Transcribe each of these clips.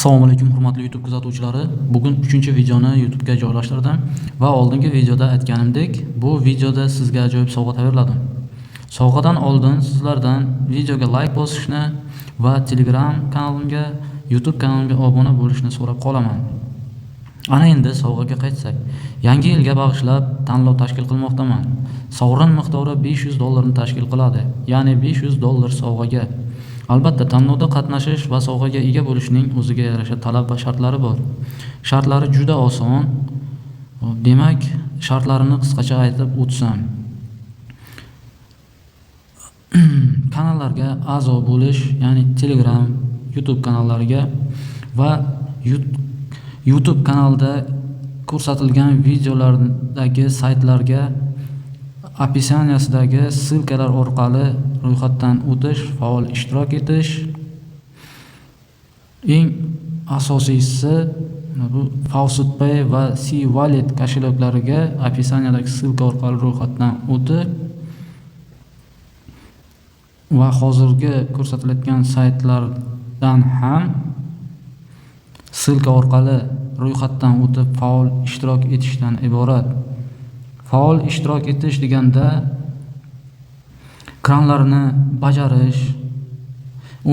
Assalomu alaykum hurmatli YouTube kuzatuvchilari. Bugun 3-videoni YouTube ga joylashtirdim va oldingi videoda aytganimdek, bu videoda sizga ajoyib sovg'a tayyorladim. Sovg'adan oldin sizlardan videoga like bosishni va Telegram kanalimga, YouTube kanalimga obuna bo'lishni so'rab qolaman. Ana endi sovg'aga qaytsak. Yangi yilga bag'ishlab tanlov tashkil qilmoqdaman. Sovrin miqdori $500 ni tashkil qiladi. Ya'ni $500 sovg'aga. Albatta, tanlovda qatnashish va sovg'aga ega bo'lishning o'ziga yarasha talab va shartlari bor. Shartlari juda oson. Demak, shartlarini qisqacha aytib o'tsam. Kanallarga a'zo bo'lish, ya'ni Telegram, YouTube kanallariga va YouTube kanalda ko'rsatilgan videolardagi saytlarga описаниyasidagi ssilkalar orqali ro'yxatdan o'tish, faol ishtirok etish. Eng asosiysi bu FaucetPay va C-Wallet koshyuklariga описаниядagi ssilka orqali ro'yxatdan o'tib va hozirgi ko'rsatilayotgan saytlardan ham ssilka orqali ro'yxatdan o'tib faol ishtirok etishdan iborat. Faol ishtirok etish deganda ekranlarni bajarish,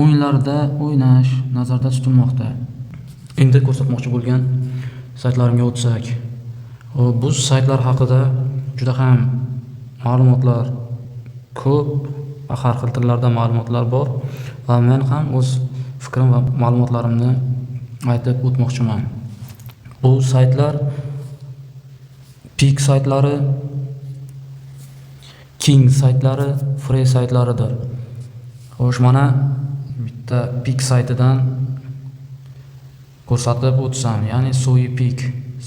o'yinlarda o'ynash nazarda tutilmoqda. Endi ko'rsatmoqchi bo'lgan saytlarimga o'tsak, bu saytlar haqida juda ham ma'lumotlar ko'p va har xil tillarda ma'lumotlar bor va men ham o'z fikrim va ma'lumotlarimni aytib o'tmoqchiman. Bu saytlar Peak saytlari, King saytlari, Free saytlaridir. Xo'sh, mana bitta Peak saytidan ko'rsatib o'tsam, ya'ni Soy Peak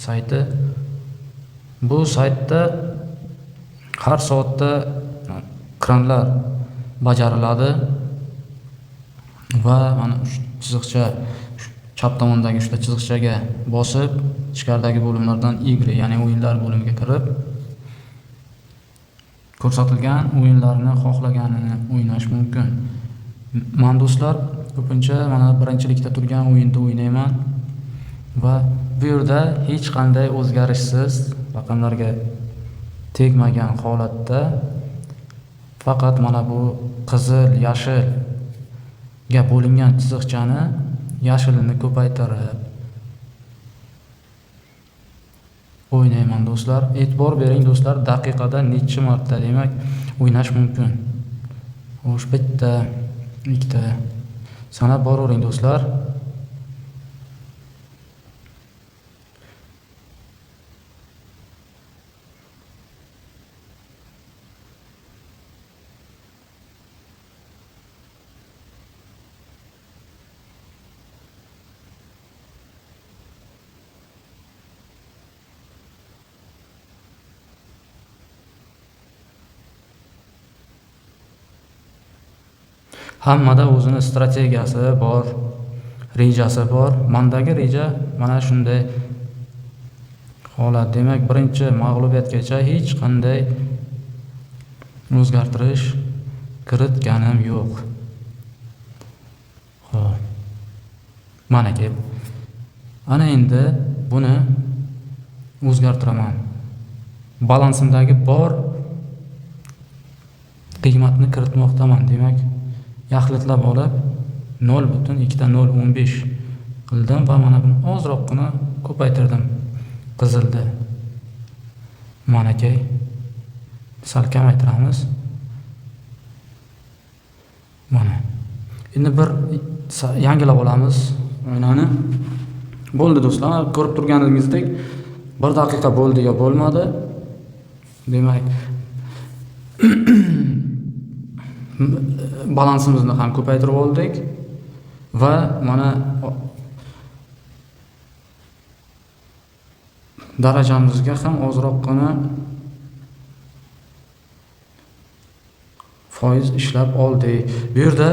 sayti. Bu saytda har soatda ekranlar bajariladi va mana chiziqcha chap tomondagi uchta chiziqchaga bosib, ichkaridagi bo'limlardan igri, ya'ni o'yinlar bo'limiga kirib, ko'rsatilgan o'yinlarni xohlaganini o'ynash mumkin. Men do'stlar, ko'pincha mana birinchilikda turgan o'yinda o'ynayman va bu yerda hech qanday o'zgarishsiz raqamlarga tegmagan holatda faqat mana bu qizil, yashilga bo'lingan chiziqchani yashilini ko'paytirib o'ynayman do'stlar. E'tibor bering do'stlar, daqiqada necha marta demak o'ynash mumkin. Xo'sh, bitta, ikkita sanab boravering do'stlar. Hammada o'zini strategiyasi bor, rejasi bor. Mendagi reja mana shunday holat. Demak, birinchi mag'lubiyatgacha hech qanday o'zgartirish kiritganim yo'q. Xo'p. Mana kelib. Ana endi buni o'zgartiraman. Balansimdagi bor qiymatni kiritmoqdaman. Demak, yaxlitlab olib 0.2.015 qildim va mana buni ozroqgina ko'paytirdim. Qizildi. Mana key. Sal kamaytiramiz. Mana. Endi bir yangilab olamiz o'yinni. Bo'ldi do'stlar, ko'rib turganingizdek 1 daqiqa bo'ldi yo bo'lmadi. Demak, balansimizni ham ko'paytirib oldik va mana darajamizga ham ozroqgina foiz ishlab oldik. Bu yerda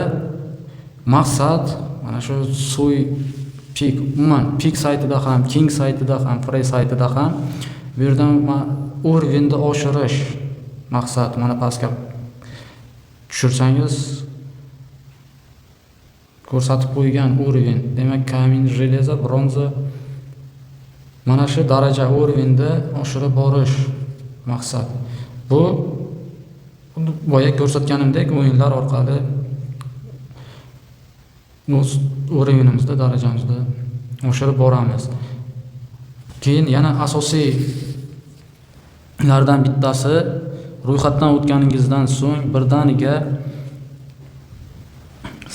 maqsad mana shu Soy Peak, umuman Peak saytida ham, King saytida ham, Free saytida ham bu yerda o'rvinni oshirish maqsad. Mana pastga tushirsangiz ko'rsatib qo'ygan уровень, demak kamin, железо, bronza mana shu daraja уровеньda oshirib borish maqsad. Bu boya ko'rsatganimdek o'yinlar orqali o'z уровеньimizda, darajamizda oshirib boramiz. Keyin yana asosiylardan bittasi, ro'yxatdan o'tganingizdan so'ng birdaniga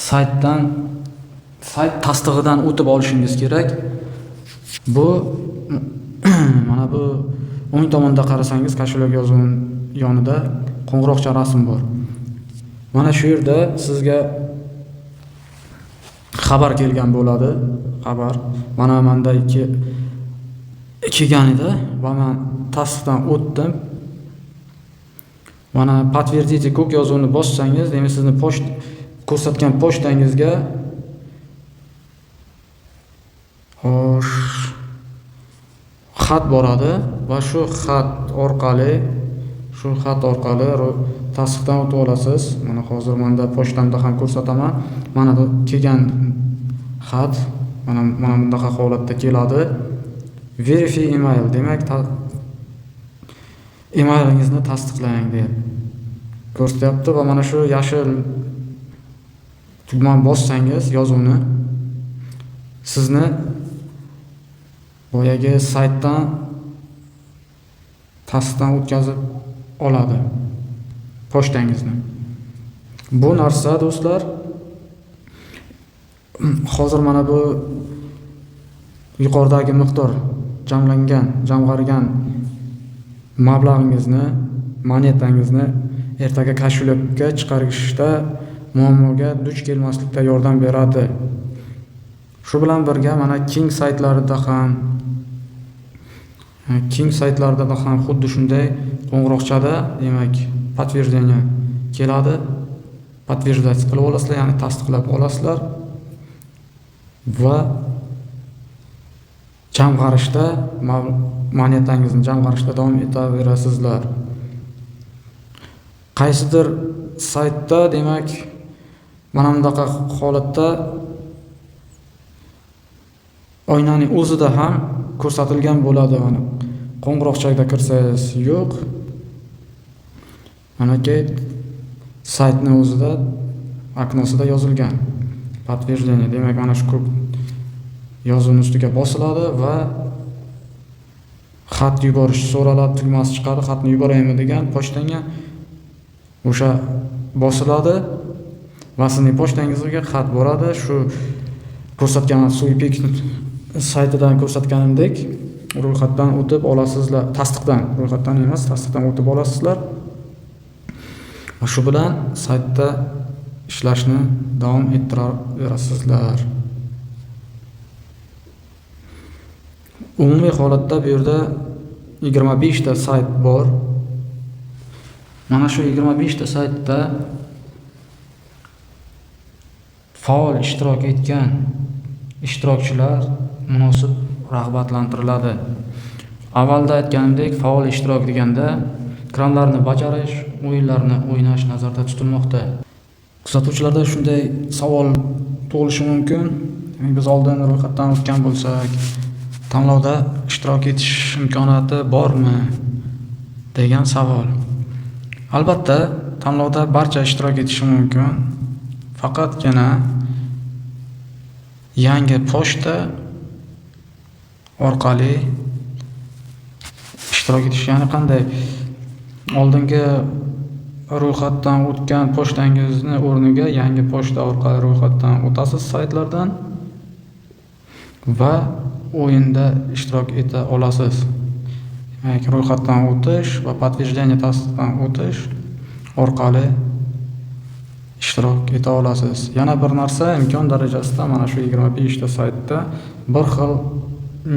sayt tasdig'idan o'tib olishingiz kerak. Bu mana bu o'ng tomonda qarasangiz kashulak yozuvining yonida qo'ng'iroqcha rasm bor. Mana shu yerda sizga xabar kelgan bo'ladi. Xabar mana menda kelgan edi va men tasdiqdan o'tdim. Mana подтвердите ko'k yozuvni bossangiz, demak sizni ko'rsatgan pochtangizga xat boradi va shu xat orqali tasdiqdan o'tib olasiz. Mana hozir menda pochtamda ham ko'rsataman. Mana bu kelgan xat mana bunaqa holatda keladi. Verify email, demak emailingizni tasdiqlang deb ko'rsatyapti va mana shu yashil tugmani bossangiz yozuvni sizni boyagi saytdan tasdiqdan o'tkazib oladi pochtangizni. Bu narsa do'stlar, hozir mana bu yuqoridagi miqdor jamg'argan mablag'ingizni, monetangizni ertaga kashulakka chiqarishda muammoga duch kelmaslikda yordam beradi. Shu bilan birga mana King saytlarida ham xuddi shunday qo'ng'iroqchada, demak, подтверждение keladi. Подтверждать qilib olasizlar, ya'ni tasdiqlab olasizlar va monetangizni jamg'arishda davom etaverasizlar. Qaysidir saytda, demak, mana bunday holatda oynaning o'zida ham ko'rsatilgan bo'ladi. Mana qo'ng'iroqchaga kirsangiz yo'q. Manaki saytning o'zida oknosida yozilgan подтверждение. Demak, mana shu yozuvning ustiga bosiladi va xat yuborish so'raladi, tugmasi chiqadi. Xatni yuboraymi degan pochtanga o'sha bosiladi va sizning pochtangizga xat boradi. Shu ko'rsatgan Suipik saytidan ko'rsatganimdek ro'yxatdan o'tib olasizlar. Ro'yxatdan emas, tasdiqdan o'tib olasizlar. Va shu bilan saytda ishlashni davom ettiraverasizlar. Umumiy holatda bu yerda 25 ta sayt bor. Mana shu 25 ta saytda faol ishtirok etgan ishtirokchilar munosib rag'batlantiriladi. Avvalda aytganimdek, faol ishtirok deganda ekranlarni bajarish, o'yinlarni o'ynash nazarda tutilmoqda. Kuzatuvchilarda shunday savol tug'ilishi mumkin. Biz oldin ro'yxatdan o'tgan bo'lsak, tanlovda ishtirok etish imkoniyati bormi degan savol. Albatta, tanlovda barcha ishtirok etishi mumkin. Faqatgina yangi pochta orqali ishtirok etish, ya'ni qanday oldingi ro'yxatdan o'tgan pochtangizni o'rniga yangi pochta orqali ro'yxatdan o'tasiz saytlardan va o'yinda ishtirok eta olasiz. Demak, ro'yxatdan o'tish va подтверждение tasdiqdan o'tish orqali ishtirok eta olasiz. Yana bir narsa, imkon darajasida mana shu 25 ta saytda bir xil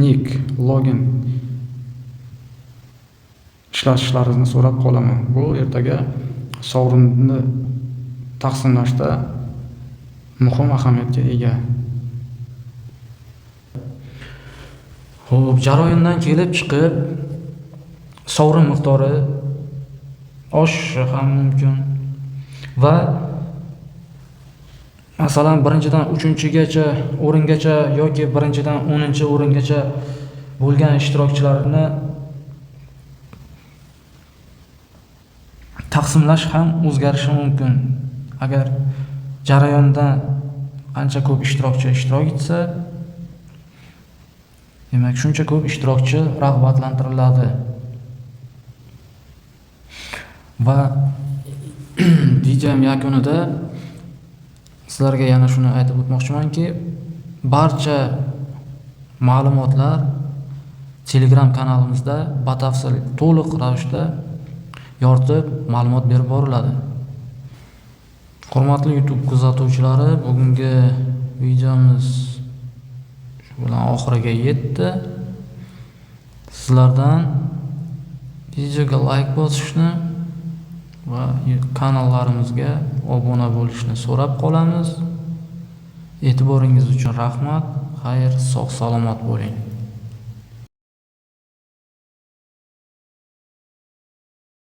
nick, login ishlashlaringizni so'rab qolaman. Bu ertaga sovrinni taqsimlashda muhim ahamiyatga ega. Xo'p, jarayondan kelib chiqib sovrin miqdori oshishi ham mumkin va Masalan, birinchidan 3-gacha o'ringacha yoki birinchidan 10-o'ringacha bo'lgan ishtirokchilarni taqsimlash ham o'zgarishi mumkin. Agar jarayonda qancha ko'p ishtirokchi ishtirok etsa, demak shuncha ko'p ishtirokchi rag'batlantiriladi. Va video yakunida sizlarga yana shuni aytib o'tmoqchimanki, barcha ma'lumotlar Telegram kanalimizda batafsil to'liq ravishda yoritib ma'lumot berib boriladi. Hurmatli YouTube kuzatuvchilari, bugungi videomiz shu bilan oxiriga yetdi. Sizlardan videoga like bosishni va kanallarimizga obuna bo'lishni so'rab qolamiz. E'tiboringiz uchun rahmat. Xayr, sog' salomat bo'ling.